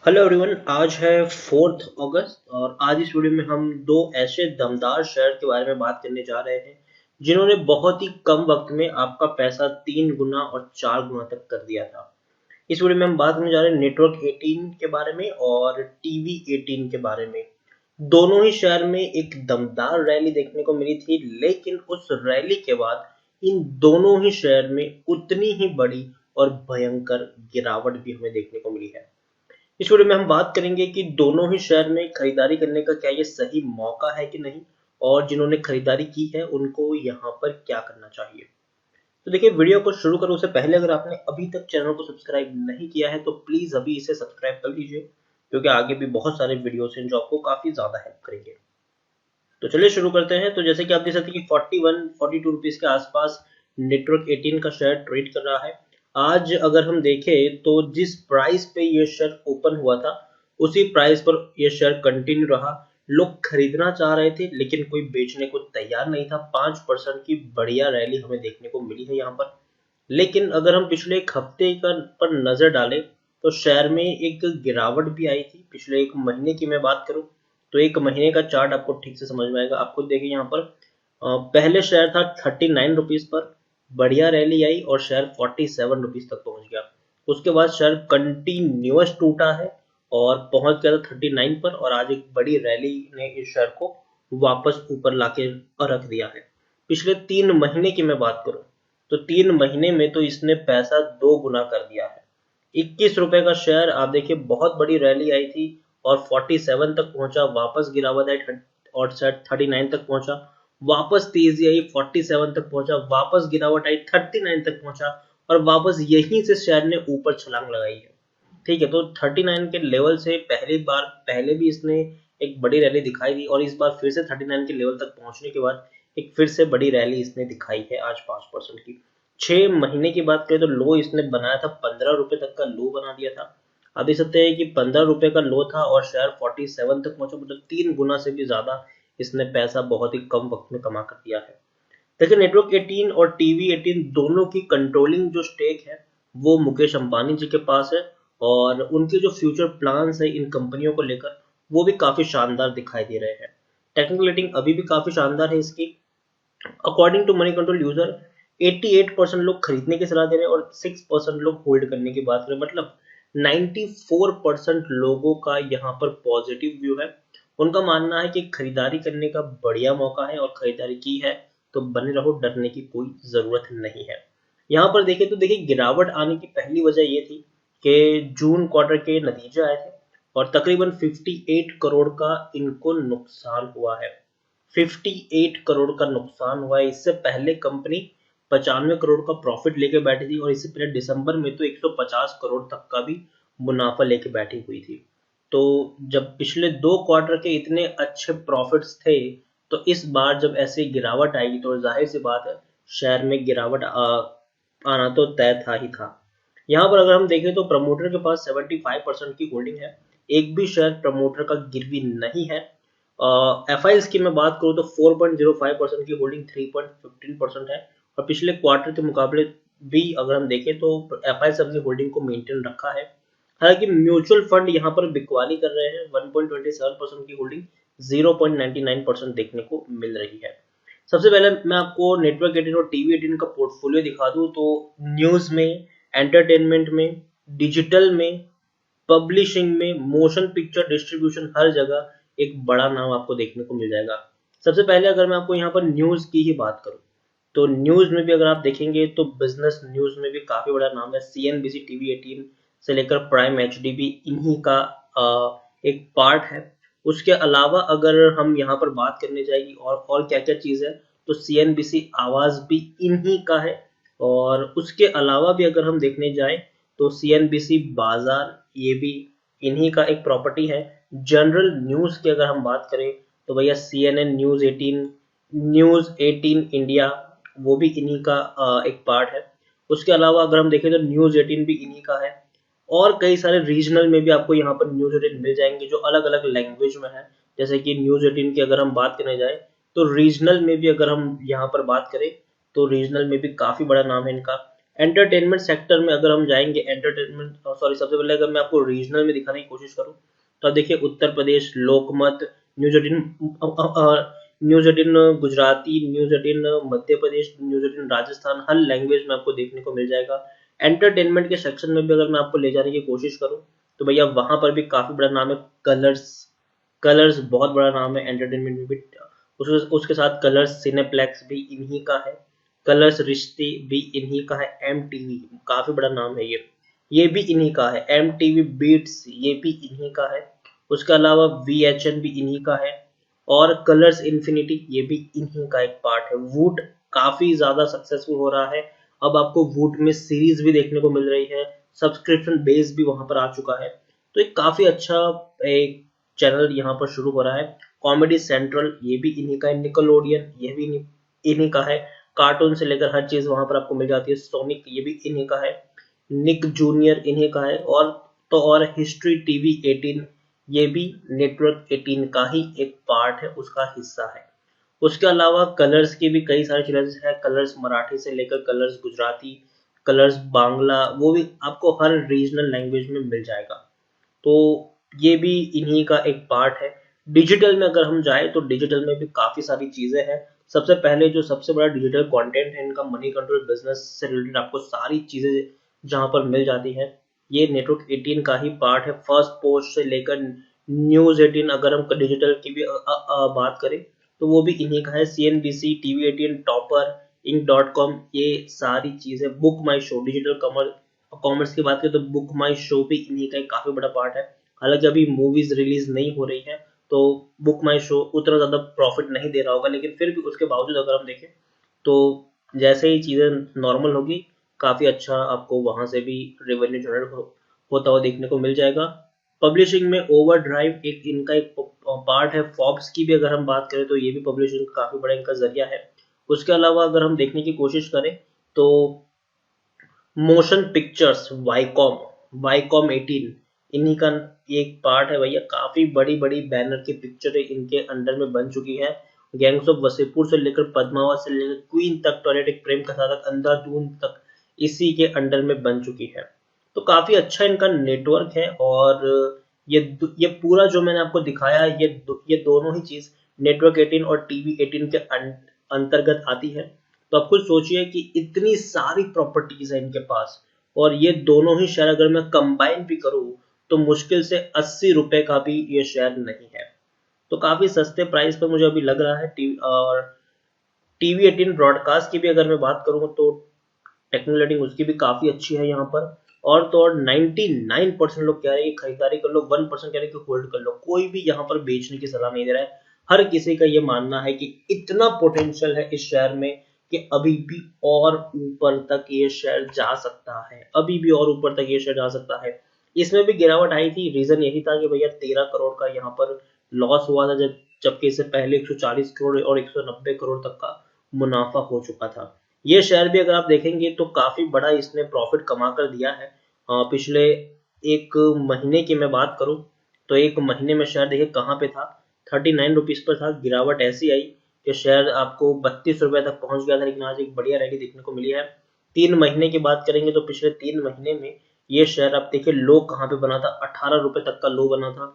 Hello everyone. आज है 4 अगस्त और आज इस वीडियो में हम दो ऐसे दमदार शेयर के बारे में बात करने जा रहे हैं जिन्होंने बहुत ही कम वक्त में आपका पैसा 3 गुना और 4 गुना तक कर दिया था। इस वीडियो में हम बात करने जा रहे हैं नेटवर्क 18 के बारे में और टीवी 18 के बारे में। दोनों ही शेयर में एक दमदार रैली देखने को मिली थी, लेकिन उस रैली के बाद इन दोनों ही शेयर में उतनी ही बड़ी और भयंकर गिरावट भी हमें देखने को मिली है। इस वीडियो में हम बात करेंगे कि दोनों ही शेयर में खरीदारी करने का क्या ये सही मौका है कि नहीं, और जिन्होंने खरीदारी की है उनको यहाँ पर क्या करना चाहिए। तो देखिए, वीडियो को शुरू करो उससे पहले अगर आपने अभी तक चैनल को सब्सक्राइब नहीं किया है तो प्लीज अभी इसे सब्सक्राइब कर लीजिए, क्योंकि आगे भी बहुत सारे वीडियोस हैं जो आपको काफी ज्यादा हेल्प करेंगे। तो चलिए शुरू करते हैं। तो जैसे कि आप देख सकते हैं कि 41-42 रुपीज के आसपास नेटवर्क 18 का शेयर ट्रेड कर रहा है। आज अगर हम देखें तो जिस प्राइस पे ये शेयर ओपन हुआ था उसी प्राइस पर ये शेयर कंटिन्यू रहा। लोग खरीदना चाह रहे थे लेकिन कोई बेचने को तैयार नहीं था। 5% की बढ़िया रैली हमें देखने को मिली है यहाँ पर। लेकिन अगर हम पिछले एक हफ्ते का पर नजर डालें तो शेयर में एक गिरावट भी आई थी। पिछले एक महीने की मैं बात करूं तो एक महीने का चार्ट आपको ठीक से समझ में आएगा। आपको देखिए यहाँ पर पहले शेयर था 39 रुपीज पर, बढ़िया रैली आई और शेयर 47 रुपीज तक पहुंच गया। उसके बाद शेयर कंटिन्यूअस टूटा है और पहुंच गया था 39 पर, और आज एक बड़ी रैली ने इस शेयर को वापस ऊपर लाके रख दिया है। पिछले 3 महीने की मैं बात करूं तो 3 महीने में तो इसने पैसा 2 गुना कर दिया है। 21 रुपए का शेयर आप देखिए, बहुत बड़ी रैली आई थी और 47 तक पहुंचा, वापस गिरावट आई और शायद 39 तक पहुंचा, वापस तेजी आई 47 तक पहुंचा, वापस गिरावट आई 39 तक पहुंचा और वापस यहीं से शेयर ने ऊपर छलांग लगाई है। ठीक है, तो 39 के लेवल से पहले भी इसने एक बड़ी रैली दिखाई थी और इस बार फिर से 39 के लेवल तक पहुंचने के बाद एक फिर से बड़ी रैली इसने दिखाई है आज 5% की। 6 महीने की बात करें तो लो इसने बनाया था, 15 रुपए तक का लो बना दिया था। आप देख सकते हैं कि 15 रुपए का लो था और शेयर 47 तक पहुंचा, मतलब 3 गुना से भी ज्यादा इसने पैसा बहुत ही कम वक्त में कमा कर दिया है। देखिए, नेटवर्क 18 और टीवी 18 दोनों की कंट्रोलिंग जो स्टेक है वो मुकेश अंबानी जी के पास है, और उनके जो फ्यूचर प्लान्स है इन कंपनियों को लेकर वो भी काफी शानदार दिखाई दे रहे हैं। टेक्निकल रेटिंग अभी भी काफी शानदार है इसकी। According to Moneycontrol user 88% लोग खरीदने की सलाह दे रहे हैं और 6% लोग होल्ड करने की बात करें, मतलब 94% लोगों का यहाँ पर पॉजिटिव व्यू है। उनका मानना है कि खरीदारी करने का बढ़िया मौका है और खरीदारी की है तो बने रहो, डरने की कोई जरूरत नहीं है। यहाँ पर देखें तो देखिए, गिरावट आने की पहली वजह ये थी कि जून क्वार्टर के नतीजे आए थे और तकरीबन 58 करोड़ का इनको नुकसान हुआ है। 58 करोड़ का नुकसान हुआ है। इससे पहले कंपनी 95 करोड़ का प्रॉफिट लेके बैठी थी और इससे पहले दिसंबर में तो 150 करोड़ तक का भी मुनाफा लेके बैठी हुई थी। तो जब पिछले 2 क्वार्टर के इतने अच्छे प्रॉफिट्स थे तो इस बार जब ऐसे गिरावट आएगी तो जाहिर सी बात है शेयर में गिरावट आना तो तय था ही था। यहाँ पर अगर हम देखें तो प्रमोटर के पास 75% की होल्डिंग है। एक भी शेयर प्रमोटर का गिरवी नहीं है। एफ आई की मैं बात करूँ तो 4.05% की होल्डिंग 3.15% है, और पिछले क्वार्टर के मुकाबले भी अगर हम देखें तो एफ आई अपनी होल्डिंग को मेंटेन रखा है। हालांकि म्यूचुअल फंड यहाँ पर बिकवाली कर रहे हैं, 1.27% की होल्डिंग 0.99% देखने को मिल रही है। सबसे पहले मैं आपको नेटवर्क 18 और टीवी 18 का पोर्टफोलियो दिखा दूं तो न्यूज में, एंटरटेनमेंट में, डिजिटल में, पब्लिशिंग में, मोशन पिक्चर डिस्ट्रीब्यूशन, हर जगह एक बड़ा नाम आपको देखने को मिल जाएगा। सबसे पहले अगर मैं आपको यहाँ पर न्यूज की ही बात करूँ तो न्यूज में भी अगर आप देखेंगे तो बिजनेस न्यूज में भी काफी बड़ा नाम है। सीएनबीसी टीवी 18 से लेकर प्राइम एचडी भी इन्हीं का एक पार्ट है। उसके अलावा अगर हम यहाँ पर बात करने जाएगी और क्या क्या चीज है तो सीएनबीसी आवाज भी इन्हीं का है। और उसके अलावा भी अगर हम देखने जाए तो सीएनबीसी बाजार ये भी इन्हीं का एक प्रॉपर्टी है। जनरल न्यूज की अगर हम बात करें तो भैया सीएनएन न्यूज 18, न्यूज 18 इंडिया वो भी इन्हीं का एक पार्ट है। उसके अलावा अगर हम देखें तो न्यूज 18 भी इन्हीं का है। और कई सारे रीजनल में भी आपको यहाँ पर न्यूज 18 मिल जाएंगे जो अलग अलग लैंग्वेज में है। जैसे कि न्यूज 18 की अगर हम बात करने जाए तो रीजनल में भी अगर हम यहाँ पर बात करें तो रीजनल में भी काफी बड़ा नाम है इनका। एंटरटेनमेंट सेक्टर में अगर हम जाएंगे, एंटरटेनमेंट सॉरी, सबसे पहले अगर मैं आपको रीजनल में दिखाने की कोशिश करूँ तो आप देखिए उत्तर प्रदेश, लोकमत, news 18 Gujarati, news 18 Madhya Pradesh, news 18 Rajasthan, हर लैंग्वेज में आपको देखने को मिल जाएगा। एंटरटेनमेंट के सेक्शन में भी अगर मैं आपको ले जाने की कोशिश करूं तो भैया वहां पर भी काफी बड़ा नाम है कलर्स। कलर्स बहुत बड़ा नाम है एंटरटेनमेंट में भी। उसके साथ कलर्स सिनेप्लेक्स भी इन्हीं का है, कलर्स रिश्ते भी इन्हीं का है, एम टीवी काफी बड़ा नाम है ये भी इन्हीं का है, एम टीवी बीट्स ये भी इन्हीं का है, उसके अलावा VHN भी इन्हीं का है, और कलर्स इन्फिनिटी ये भी इन्हीं का एक पार्ट है। वूट काफी ज्यादा सक्सेसफुल हो रहा है, अब आपको वूट में सीरीज भी देखने को मिल रही है, सब्सक्रिप्शन बेस भी वहां पर आ चुका है। तो एक काफी अच्छा एक चैनल यहाँ पर शुरू हो रहा है। कॉमेडी सेंट्रल ये भी इन्हीं का है, निकलोडियन ये भी इन्हीं का है, कार्टून से लेकर हर चीज वहां पर आपको मिल जाती है, सोनिक ये भी इन्हीं का है, निक जूनियर इन्हीं का है, और हिस्ट्री TV 18 ये भी नेटवर्क 18 का ही एक पार्ट है, उसका हिस्सा है। उसके अलावा कलर्स की भी कई सारे चैनल्स हैं, कलर्स मराठी से लेकर कलर्स गुजराती, कलर्स बांग्ला, वो भी आपको हर रीजनल लैंग्वेज में मिल जाएगा। तो ये भी इन्हीं का एक पार्ट है। डिजिटल में अगर हम जाए तो डिजिटल में भी काफी सारी चीजें हैं। सबसे पहले जो सबसे बड़ा डिजिटल कंटेंट है इनका, मनी कंट्रोल बिजनेस से रिलेटेड आपको सारी चीजें जहां पर मिल जाती है, ये नेटवर्क 18 का ही पार्ट है। फर्स्ट पोस्ट से लेकर न्यूज 18, अगर हम डिजिटल की भी बात करें तो वो भी इन्हीं का है। CNBC, TV 18, टॉपर, Inc.com, ये सारी चीजें, बुक माई शो, डिजिटल कॉमर्स की बात करें तो बुक माई शो भी इन्हीं का एक काफी बड़ा पार्ट है। हालांकि अभी मूवीज रिलीज नहीं हो रही है तो बुक माई शो उतना ज्यादा प्रॉफिट नहीं दे रहा होगा, लेकिन फिर भी उसके बावजूद अगर हम देखें तो जैसे ही चीजें नॉर्मल होगी काफी अच्छा आपको वहां से भी रेवेन्यू जनरेट होता हुआ देखने को मिल जाएगा। पब्लिशिंग में ओवर ड्राइव एक इनका एक पार्ट है। फॉर्ब्स की भी अगर हम बात करें तो ये भी पब्लिशिंग का काफी बड़ा इनका जरिया है। उसके अलावा अगर हम देखने की कोशिश करें तो मोशन पिक्चर्स, वाईकॉम, वाईकॉम 18 इन्हीं का एक पार्ट है भैया। काफी बड़ी बड़ी बैनर की पिक्चर इनके अंडर में बन चुकी है। गैंग्स ऑफ वसेपुर से लेकर पद्मावत से लेकर क्वीन तक, टॉयलेट एक प्रेम कथा तक, अंधाधुन तक इसी के अंडर में बन चुकी है। तो काफी अच्छा इनका नेटवर्क है। और ये पूरा जो मैंने आपको दिखाया, ये दोनों ही चीज नेटवर्क 18 और TV 18 के अंतर्गत आती है। तो आप खुद सोचिए कि इतनी सारी प्रॉपर्टीज है इनके पास, और ये दोनों ही शेयर अगर मैं कंबाइन भी करूं तो मुश्किल से 80 रुपए का भी ये शेयर नहीं है। तो काफी सस्ते प्राइस पर मुझे अभी लग रहा है। और TV 18 ब्रॉडकास्ट की भी अगर मैं बात करूँ तो टेक्निकल रेटिंग उसकी भी काफी अच्छी है यहाँ पर। और तो और 99% लोग कह रहे हैं कि खरीदारी कर लो, 1% कह रहे हैं कि होल्ड कर लो। कोई भी यहाँ पर बेचने की सलाह नहीं दे रहा है। हर किसी का ये मानना है कि इतना पोटेंशियल है इस शेयर में कि अभी भी और ऊपर तक ये शेयर जा सकता है, अभी भी और ऊपर तक ये शेयर जा सकता है। इसमें भी गिरावट आई थी, रीजन यही था कि भैया 13 करोड़ का यहाँ पर लॉस हुआ था, जबकि इससे पहले 140 करोड़ और 190 करोड़ तक का मुनाफा हो चुका था। ये शेयर भी अगर आप देखेंगे तो काफी बड़ा इसने प्रॉफिट कमा कर दिया है। पिछले एक महीने की मैं बात करूं तो एक महीने में शेयर देखिए कहाँ पे था, 39 रुपीज पर था। गिरावट ऐसी आई कि शेयर आपको 32 रुपए तक पहुंच गया था, लेकिन आज एक बढ़िया रैली देखने को मिली है। 3 महीने की बात करेंगे तो पिछले 3 महीने में ये शेयर आप देखिए लो कहाँ पे बना था, 18 रुपए तक का लो बना था।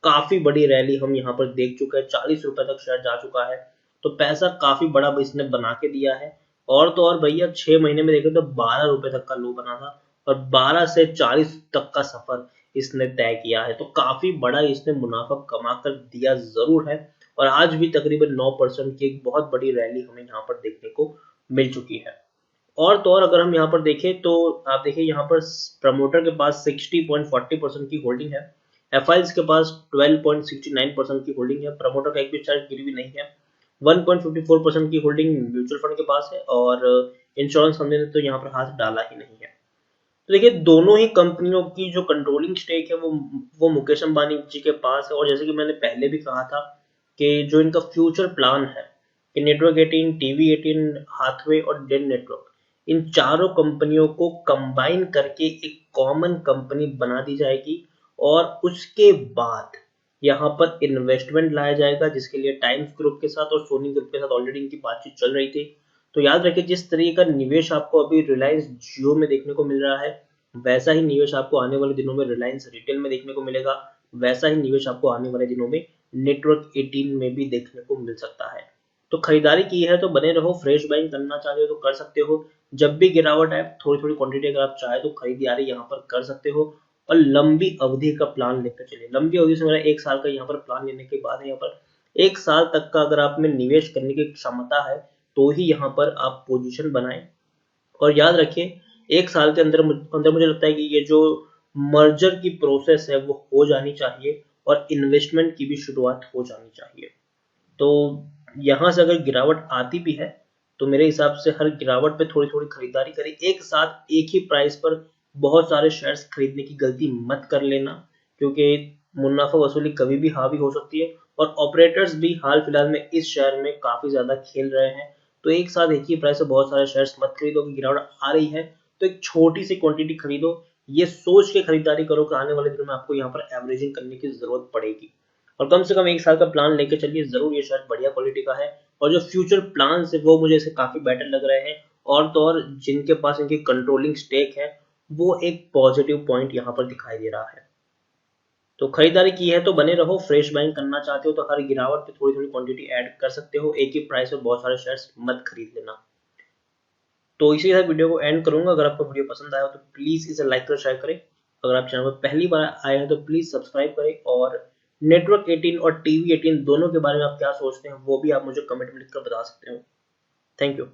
काफी बड़ी रैली हम यहाँ पर देख चुके हैं, 40 रुपए तक शेयर जा चुका है। तो पैसा काफी बड़ा इसने बना के दिया है। और तो और भैया 6 महीने में देखें तो 12 रुपए तक का लो बना था, और 12 से 40 तक का सफर इसने तय किया है। तो काफी बड़ा इसने मुनाफा कमा कर दिया जरूर है। और आज भी तकरीबन 9% की एक बहुत बड़ी रैली हमें यहाँ पर देखने को मिल चुकी है। और तो और अगर हम यहाँ पर देखें तो आप देखिए यहाँ पर प्रमोटर के पास 60.40% की होल्डिंग है, एफआईज के पास 12.69% की होल्डिंग है, प्रमोटर का एक भी शेयर गिरवी नहीं है। 1.54% की होल्डिंग म्यूचुअल फंड के पास है, और इंश्योरेंस कंपनी ने तो यहाँ पर हाथ डाला ही नहीं है। तो देखिए दोनों ही कंपनियों की जो कंट्रोलिंग स्टेक है वो मुकेश अंबानी जी के पास है। और जैसे कि मैंने पहले भी कहा था कि जो इनका फ्यूचर प्लान है कि नेटवर्क 18, TV 18, हाथवे और डेन नेटवर्क, इन चारों कंपनियों को कंबाइन करके एक कॉमन कंपनी बना दी जाएगी। और उसके बाद यहाँ पर इन्वेस्टमेंट लाया जाएगा, जिसके लिए टाइम्स ग्रुप के साथ और सोनी ग्रुप के साथ ऑलरेडी इनकी बातचीत चल रही थी। तो याद रखिए जिस तरीके का निवेश आपको अभी रिलायंस जियो में देखने को मिल रहा है, वैसा ही निवेश आपको आने वाले दिनों में रिलायंस रिटेल में देखने को मिलेगा, वैसा ही निवेश आपको आने वाले दिनों में नेटवर्क 18 में भी देखने को मिल सकता है। तो खरीदारी की है तो बने रहो, फ्रेश बाइंग करना चाहते हो तो कर सकते हो, जब भी गिरावट आए थोड़ी थोड़ी क्वांटिटी अगर आप चाहे तो खरीदारी यहाँ पर कर सकते हो, और लंबी अवधि का प्लान लेकर चलिए। लंबी अवधि से मेरा 1 साल का यहाँ पर प्लान लेने की बात है। यहाँ पर 1 साल तक का अगर आप में निवेश करने की क्षमता है तो ही यहाँ पर आप पोजीशन बनाएं। और याद रखिए 1 साल के अंदर अंदर मुझे लगता है कि ये जो मर्जर की प्रोसेस है वो हो जानी चाहिए और इन्वेस्टमेंट की भी शुरुआत हो जानी चाहिए। तो यहाँ से अगर गिरावट आती भी है तो मेरे हिसाब से हर गिरावट पे थोड़ी थोड़ी खरीदारी करें। एक साथ एक ही प्राइस पर बहुत सारे शेयर्स खरीदने की गलती मत कर लेना, क्योंकि मुनाफा वसूली कभी भी हावी हो सकती है और ऑपरेटर्स भी हाल फिलहाल में इस शेयर में काफी ज्यादा खेल रहे हैं। तो एक साथ एक ही प्राइस से बहुत सारे शेयर्स मत खरीदो कि गिरावट आ रही है तो एक छोटी सी क्वांटिटी खरीदो। ये सोच के खरीदारी करो कि आने वाले दिनों में आपको यहाँ पर एवरेजिंग करने की जरूरत पड़ेगी, और कम से कम 1 साल का प्लान लेके चलिए, जरूर ये शेयर बढ़िया क्वालिटी का है। और जो फ्यूचर प्लान है वो मुझे इसे काफी बेटर लग रहे हैं, और तो और जिनके पास इनकी कंट्रोलिंग स्टेक है वो एक पॉजिटिव पॉइंट यहाँ पर दिखाई दे रहा है। तो खरीदारी की है तो बने रहो, फ्रेश बाइंग करना चाहते हो तो हर गिरावट पे थोड़ी थोड़ी क्वांटिटी ऐड कर सकते हो, एक ही प्राइस में बहुत सारे शेयर्स मत खरीद लेना। तो इसी के साथ वीडियो को एंड करूंगा। अगर आपको वीडियो पसंद आया हो तो प्लीज इसे लाइक कर शेयर करें। अगर आप चैनल पर पहली बार आए हैं तो प्लीज सब्सक्राइब करें, और नेटवर्क 18 और टीवी 18 दोनों के बारे में आप क्या सोचते हैं वो भी आप मुझे कमेंट में लिखकर बता सकते हो। Thank you.